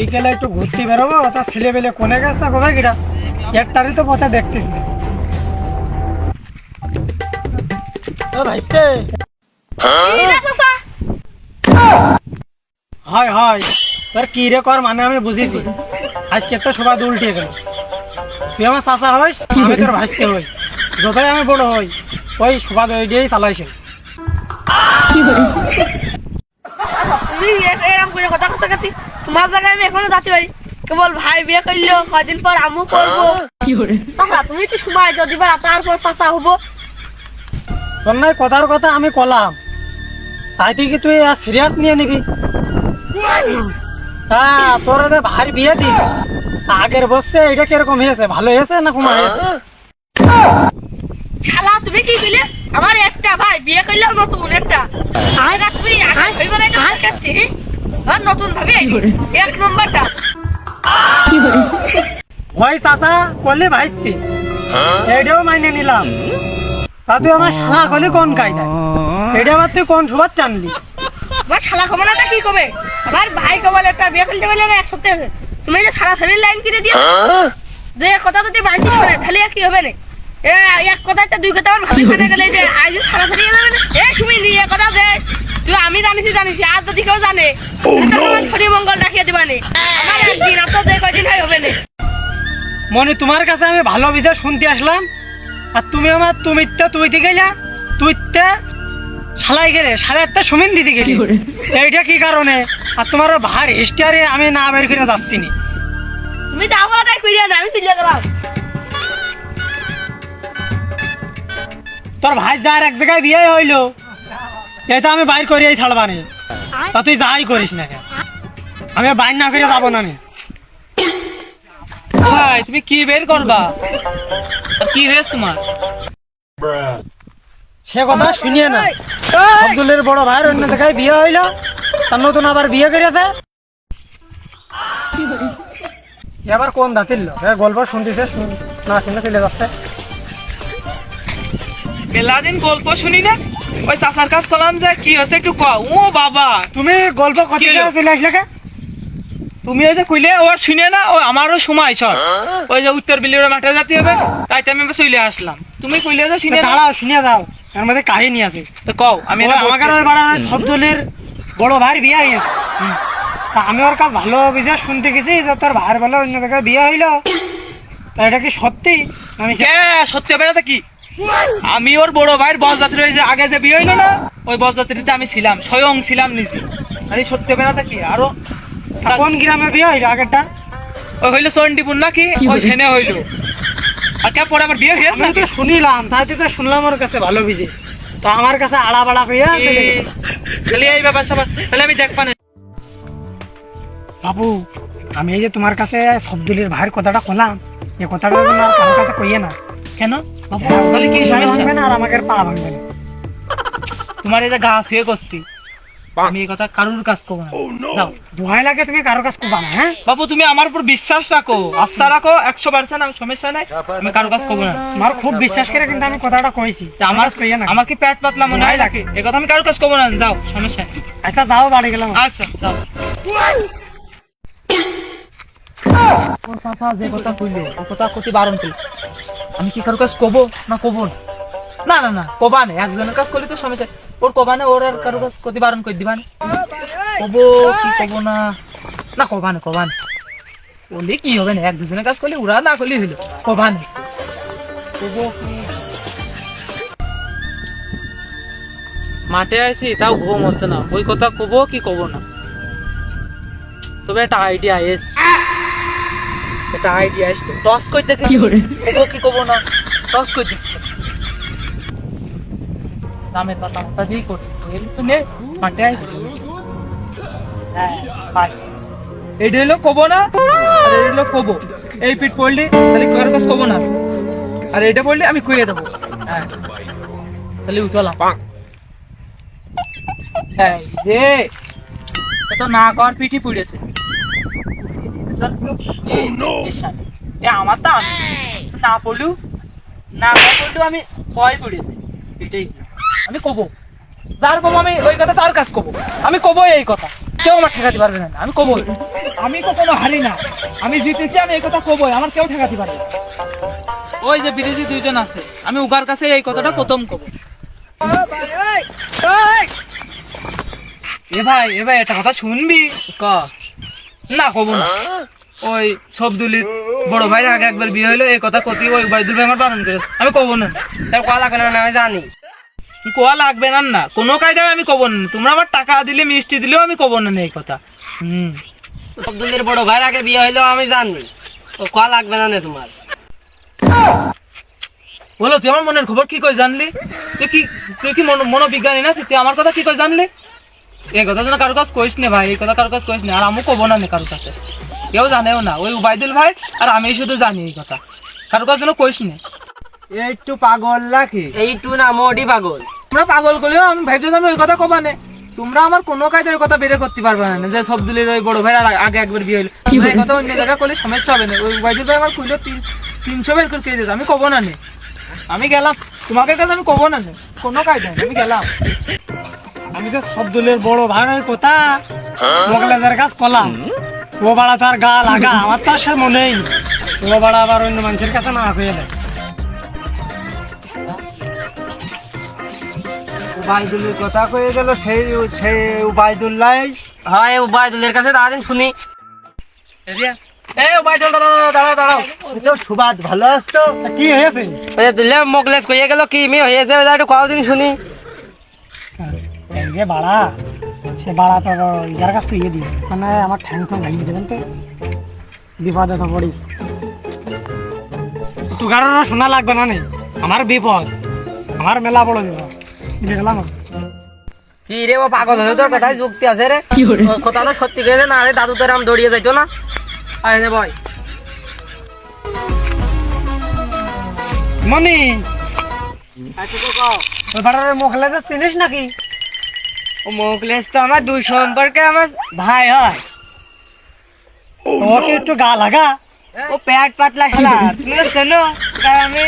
বিকেলে একটু ঘুরতে বেরোবো, তা ছেলে বেলে কোনে গেছে না কোথায় কিটা একটারই তো পথে দেখতেছি না। ভাইস্তে হয় হয় তোর কি রে কর মানে আমি বুঝেছি। আজকে একটা সবাই উল্টিয়ে গেল। তুই আমার চাচা হইস, আমি তোর ভাইস্তে হই, যতই আমি বড় হই ওই সবাই ওই দিয়েই চালাইছে। তুমি এরকম করে কথা কইছ কাতি, তোমার জায়গায় আমি এখনো যাতে পারি। কেবল ভাই বিয়ে করলো, কদিন পর আমু করবো। তুমি একটু সময় যদি বা তারপর চাচা হবো। তোর নাই কথার কথা আমি কলাম, তাই তুই কি তুই সিরিয়াস নিয়ে নিবি? হ্যাঁ, তোর ভাই বিয়ে দিস আগের বসছে, এটা কিরকম হয়েছে, ভালো হয়েছে না কুমা হয়েছে? শালা তুমি কি বলে আমার একটা ভাই বিয়ে করলো নতুন একটা আগা তুমি আগে ভাইবা না কাছে আর নতুন ভাবে এক নম্বরটা ওই চাচা করলে ভাইস্তি এটাও মাইনে নিলাম। তা তুই আমার শালা করলি কোন কায়দা? এটা আবার তুই কোন সুবাদ টানলি? আমার শালা খবর না কি কবে আমার ভাই কেবল একটা বিয়ে করতে বলে না এক সপ্তাহ তুমি যে সারা ফেরির লাইন কিনে দিও যে কথা যদি বাঁচিস না তাহলে কি হবে না? এক কথা একটা দুই কথা আমার ভাবি ফেটে গেলে যে আজ সারা ফেরিয়ে যাবে না। তুমি নিয়ে কথা যে তুই আমি জানিস আর যদি কেউ জানে শনি মঙ্গল রাখিয়ে দিবা নে আমার একদিন আর তো যে কয়দিন হবে না। মনে তোমার কাছে আমি ভালো বিধে শুনতে আসলাম, আর তুমি আমার তুই দিকে যা তুই শালাই গেলে সাড়ে একটা সুমিন দিতে গেলি, এইটা কি কারণে? আর তোমার ভার হিস্টারে আমি না বের করে যাচ্ছি না। তুমি তো আমার তাই কইরা না আমি চলে গেলাম। তোর ভাই যার এক জায়গায় বিয়ে হইলো, এটা আমি বাইর করিয়াই ছাড়বা নি। তা তুই যাই করিস না, আমি বাইর না করে যাবো না। ভাই তুমি কি বের করবা? কি হয়েছে তোমার? সে কথা শুনিয়ে না, আব্দুলের বড় ভাইয়ের অন্য জায়গায় বিয়ে হইলো, তার নতুন আবার বিয়ে করিয়াছে। এবার কোন দাঁতিল গল্প শুনতেছে না শুনে চলে যাচ্ছে। মেলাদিন গল্প শুনি না, ওই চাচার কাজ করলাম যে কি হয়েছে একটু কও। ও বাবা তুমি গল্প কত চলে আসলে কে? তুমি ওই যে কইলে ও শুনে না, ও আমারও সময় সব ওই যে উত্তর বিলির মাঠে যেতে হবে, তাই আমি চলে আসলাম। তুমি কইলে যে শুনে দাঁড়াও, শুনিয়ে দাও, এর মধ্যে কাহিনী আছে। তো কও। আমি আমাকে শব্দলের বড় ভাইয়ের বিয়ে হয়েছে, তা আমি ওর কাছে ভালো বুঝে শুনতে গেছি যে তোর ভাইয়ের বলে অন্য জায়গায় বিয়ে হইলো। তা এটা কি সত্যি? আমি সত্যি হবে না কি? আমি ওর বড় ভাইয়ের বরযাত্রী হয়েছে আগে যে বিয়ে হইলো না, ওই বরযাত্রীতে আমি ছিলাম, স্বয়ং ছিলাম নিজে। আরে সত্যি হবে না কি? আরো কোন গ্রামে বিয়ে হইলো আগেরটা? ওই হইলো চন্ডিপুর নাকি, ওই সেনে হইলো। আর কে পরে আমার বিয়ে হয়েছে আমি তো শুনিলাম, তাই তো শুনলাম ওর কাছে ভালো বুঝে, তো আমার কাছে আড়া বাড়া হইয়া খালি এই ব্যাপার সবার, তাহলে আমি দেখবা না। বাবু, আমি এই যে তোমার কাছে শব্দলের ভাইয়ের কথাটা কলাম, এই কথাটা তোমার কারোর কাছে কইয়ে না। কেন বাবু? হ্যাঁ, তাহলে কি সমস্যা? ভাঙবে না আর আমাকে পা ভাঙবে না। তোমার এই যে গা শুয়ে করছি, আমি এই কথা কারোর কাজ করবো না। যাও, দোহাই লাগে তুমি কারোর কাছে করবা না। হ্যাঁ বাবু তুমি আমার উপর বিশ্বাস রাখো, আস্থা রাখো 100%, আমি সমস্যা নাই, আমি কারোর কাজ করবো না। আমার খুব বিশ্বাস করে কিন্তু আমি কথাটা কইছি, তা আমার কইয়ে না। আমার কি পেট পাতলা মনে হয় নাকি? এই কথা আমি কারোর কাজ করবো না। যাও, সমস্যা নেই। আচ্ছা যাও, বাড়ি গেলাম। আচ্ছা যাও। ও চাচা যে কথা কইলো, ও কথা কতি বারণ করলো, আমি কি কারোর কাজ করবো না করবো না? না না না, কবা না, একজনের কাজ করলে তো সমস্যা। ওর কবা না, ওর আর কারো কাজ কতি বারণ করে দিবা না? কবো কি কবো না? না কবা না, কবা না, বললে কি হবে না? এক দুজনের কাজ করলে ওরা না করলে হইলো, কবা না। কবো কি? মাঠে আইছি তাও ঘুম হচ্ছে না, ওই কথা কবো কি কবো না? তবে একটা আইডিয়া এস, একটা আইডিয়া এস, টস কই দেখে কবো কি কবো না, টস কই দেখে দামের পাতা মাথা দিয়ে করি নে মাঠে আইছি। হ্যাঁ বাস, এইটা হলো কবো না, আর এটা হলো কবো। এই পিঠ পড়লি তাহলে কারো কাজ কবো না, আর এটা পড়লে আমি কইয়ে দেবো। হ্যাঁ তাহলে উঠলাম। হ্যাঁ রে, তো না কর পিঠি পড়েছে। আমার তো না পড়লু, না পড়লু আমি ভয় পড়েছি, এটাই আমি কবো। যার কবো আমি ওই কথা তার কাজ কবো, আমি কবো এই কথা। কেউ আমার ঠেকাতে পারবে না, আমি কবো। আমি কখনো হারি না, আমি জিতেছি, আমি এই কথা কবই, আমার কেউ ঠেকাতে পারবে না। ওই যে বিদেশি দুইজন আছে, আমি উগার কাছে এই কথাটা প্রথম কব। এ ভাই একটা কথা শুনবি? ক না, কব না। ওই সবদুলির বড় ভাইয়ের আগে একবার বিয়ে হইলো, এই কথা কতি ওই বাইদুল ভাই আমার বারণ করে, আমি কব না। তার কলা কেন না আমি জানি। কোয়া লাগবে না, না কোনো কায়দায় আমি কব না। তোমরা আমার টাকা দিলে মিষ্টি দিলেও আমি কব না এই কথা। সবদুলের বড় ভাইয়ের আগে বিয়ে হইলেও আমি জানি, তো কলা লাগবে না তোমার। বলো, তুই আমার মনের খবর কি করে জানলি? তুই কি মনোবিজ্ঞানী না? তুই আমার কথা কি করে জানলি? এই কথা যেন কারো কাজ কইস না ভাই, এই কথা কারো কাজ কইস না। আর আমি কব না কারোর কাছে, কেউ জানেও না। ওই উবাইদুল ভাই আর আমি শুধু জানি এই কথা, কারোর কাছে যেন কইস না। একটু পাগল নাকি? এইটু না মোটি পাগল। তোমরা পাগল করলেও আমি ভাবতেছি আমি ওই কথা কবা না। তোমরা আমার কোনো কাজে ওই কথা বের করতে পারবে না যে সবদুলের ওই বড় ভাই আগে একবার বিয়ে হইলো। এই কথা অন্য জায়গায় করলে সমস্যা হবে না। ওই উবাইদুল ভাই আমার কইলো 300 বের করে দিয়েছে, আমি কব না। আমি গেলাম, তোমাদের কাছে আমি কব না, কোনো কাজ নাই, আমি গেলাম। আমি তো সবদুলের বড় ভাইয়ের কথা মোগলাদের কাজ কলাম, ও বাড়া তার গা লাগা, আমার তো সে মনেই ও বাড়া আবার অন্য মানুষের কাছে না হয়ে যায়। উবাইদুলের কথা কয়ে গেল, সেই উবাইদুল্লাহ। হয় উবাইদুলের কাছে দাঁড়াদিন শুনি। এই উবাইদুল দাঁড়াও দাঁড়াও। তো সুবাদ ভালো আসতো। কি হয়েছে? তুলে মোগলেস কইয়ে গেল, কি মি হয়েছে একটু কদিন শুনি। যে বাড়া, সে বাড়া তো ইয়ার কাছ থেকে দিস, মানে আমার ঠ্যাং ঠ্যাং ভাঙিয়ে দেবেন তো, বিপদে তো পড়িস। তুই কারণ শোনা লাগবে না, নেই আমার বিপদ, আমার মেলা বড় বিপদ। গেলাম কি রে, ও পাগল হয়ে তোর কথায় যুক্তি আছে রে, কথা তো সত্যি কয়েছে না, আরে দাদু তোর আম দৌড়িয়ে যাইতো না। আরে ভয় মনি, মোখলেস চিনিস নাকি? ও মোখলেস তো আমার দুই সম্পর্কে আমার ভাই হয়। ওকে একটু গা লাগা, ও পেট পাতলা খেলা। তুমি শোনো, আমি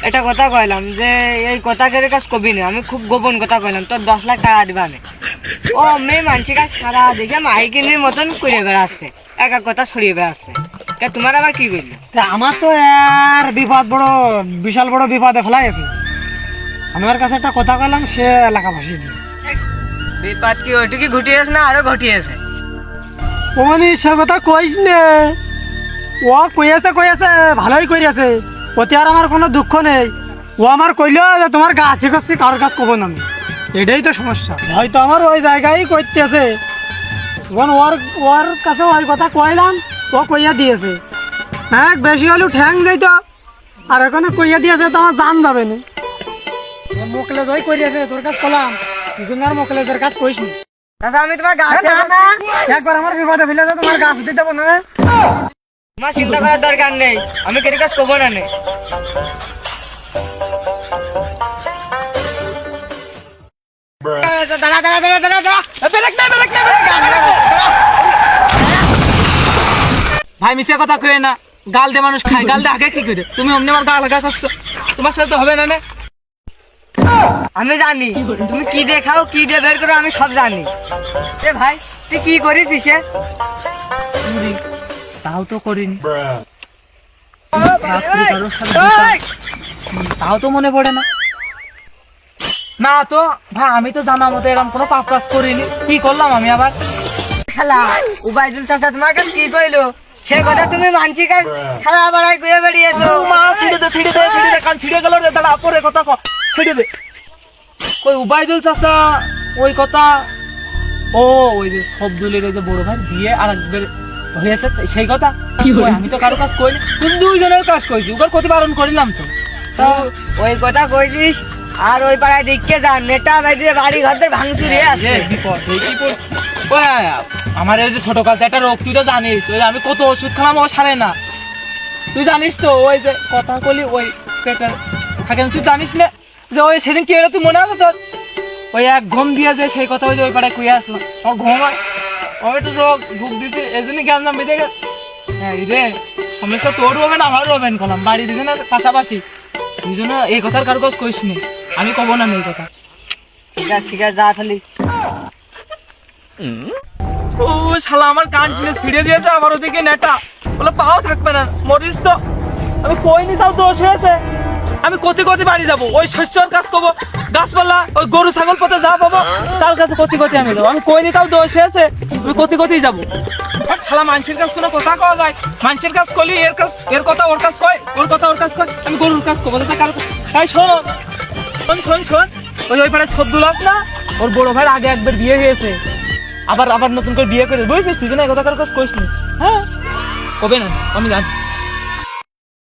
এটা কথা কইলাম যে এই কথা কেড়ে কাজ কবি না, আমি খুব গোপন কথা কইলাম, তোর 10 লাখ টাকা দিবা না। ও মেয়ে মানসিক কাজ সারা দেখে মাইকিনের মতন করে বেড়াচ্ছে, এক কথা ছড়িয়ে বেড়াচ্ছে। তোমার আবার কি করলো? আমার তো আর বিপদ, বড় বিশাল বড় বিপদে ফেলাই আছে। আমার কাছে একটা কথা কইলাম, সে এলাকা ভাসিয়ে দিল। বিপদ কি ওইটুকি ঘটিয়েছে না আরো ঘটিয়েছে? ওমানি সে কথা কইস নে, ও কইয়াছে ভালোই করিয়াছে, ওতে আর আমার কোনো দুঃখ নেই। ও আমার কইলো যে তোমার গা শিখছি, কারোর কাছে কব না আমি, এটাই তো সমস্যা। হয়তো আমার ওই জায়গায় করতেছে, এখন ওর কাছে ওই কথা কইলাম, ও কইয়া দিয়েছে। হ্যাঁ, বেশি হলেও ঠ্যাং যাইতো, আর এখানে কইয়া দিয়েছে তো আমার জান যাবে না। মোকলে জয় করিয়াছে, তোর কাছে কলাম, তুই আর মোকলেজের কাজ কইস নি। আমি তোমার গাছ একবার আমার বিপদে ফেলে তোমার গাছ দিতে দেবো না। তোমার চিন্তা করার দরকার নেই, আমি কেটে কাজ করবো না। ভাই মিশে কথা কয়ে না, গাল দে মানুষ খায়, গাল দে আগে কি করে? তুমি অমনি আমার গা লাগা করছো, তোমার সাথে তো হবে না। আমি জানি তুমি কি দিয়ে খাও, কি দিয়ে বের করো, আমি সব জানি। এ ভাই, তুই কি করেছিস? তাও তো করিনি, রাত্রি কারোর সাথে তাও তো মনে পড়ে না। না তো ভাই, আমি তো জানা মতো এরকম কোনো পাপ কাজ করিনি, কি করলাম আমি আবার? খেলা উবাইদুল চাচা তোমার কাছে কি কইলো, সে কথা তুমি মানছি কাজ খেলা বাড়াই ঘুরে বেরিয়েছো। মা ছিড়ে দে কান ছিড়ে গেল রে, দাঁড়া পরে কথা ক, ছিড়ে দে। ওই উবাইদুল চাচা ওই কথা, ওই যে সবদুলের ওই যে বড় ভাই বিয়ে আর একবার হয়েছে, সেই কথা। আমি তো কারো কাজ করিনি, তুমি দুইজনের কাজ করেছি, ওর ক্ষতি বারণ করিলাম তো। ওই কথা কইছিস, আর ওই পাড়ায় দেখতে যান, নেটা বাইরে বাড়ি ঘরদের ভাঙচুর হয়ে আছে। আমার এই যে ছোট কালতে একটা রোগ, তুই তো জানিস, ওই আমি কত ওষুধ খেলাম, ও সারে না। তুই জানিস তো, ওই যে কথা বলি ওই পেটের থাকে, তুই জানিস না যে ওই সেদিন কি হলো, তুই মনে আছে তোর? ওই এক ঘুম দিয়ে যে সেই কথা ওই যে ওই পাড়ায় কুয়ে আসলাম, আমার ঘুমায় ও একটু রোগ ভুগ দিছে, এই জন্য জ্ঞান নাম বেঁধে গেছে। হ্যাঁ রে, সমস্যা তোর হবেন আমারও হবেন, কলাম বাড়ি দুজনের পাশাপাশি, এই জন্য এই কথার কারো কাজ কইস নি, আমি কব না এই কথা। ঠিক আছে যা খালি। ও শালা আমার কান টেনে ছিঁড়ে দিয়েছে, আবার ওদিকে নেটা বলে পাও থাকবে না, মরিস তো। আমি কইনি তাও দোষ হয়েছে। আমি কতি কতি বাড়ি যাবো, ওই শস্যর কাজ করবো, গাছপালা ওই গরু ছাগল পথে যা পাবো তার কাছে কতি কতি আমি যাবো। আমি কইনি তাও দোষ হয়েছে, আমি কতি কতি যাবো। আর শালা মানুষের কাজ কোনো কথা কওয়া যায়? মানুষের কাজ করলি এর কাজ এর কথা ওর কাজ কয়, ওর কথা ওর কাজ কয়। আমি গরুর কাজ করবো না কারো। তাই শোন শোন শোন শোন, ওই পাড়ায় সবদুল আস না, ওর বড় ভাইয়ের আগে একবার বিয়ে হয়েছে, আবার নতুন করে বিয়ে করে, বুঝছিস? তুই না এই কথা কারো কাজ করিস নি। হ্যাঁ কবে না, আমি জানি।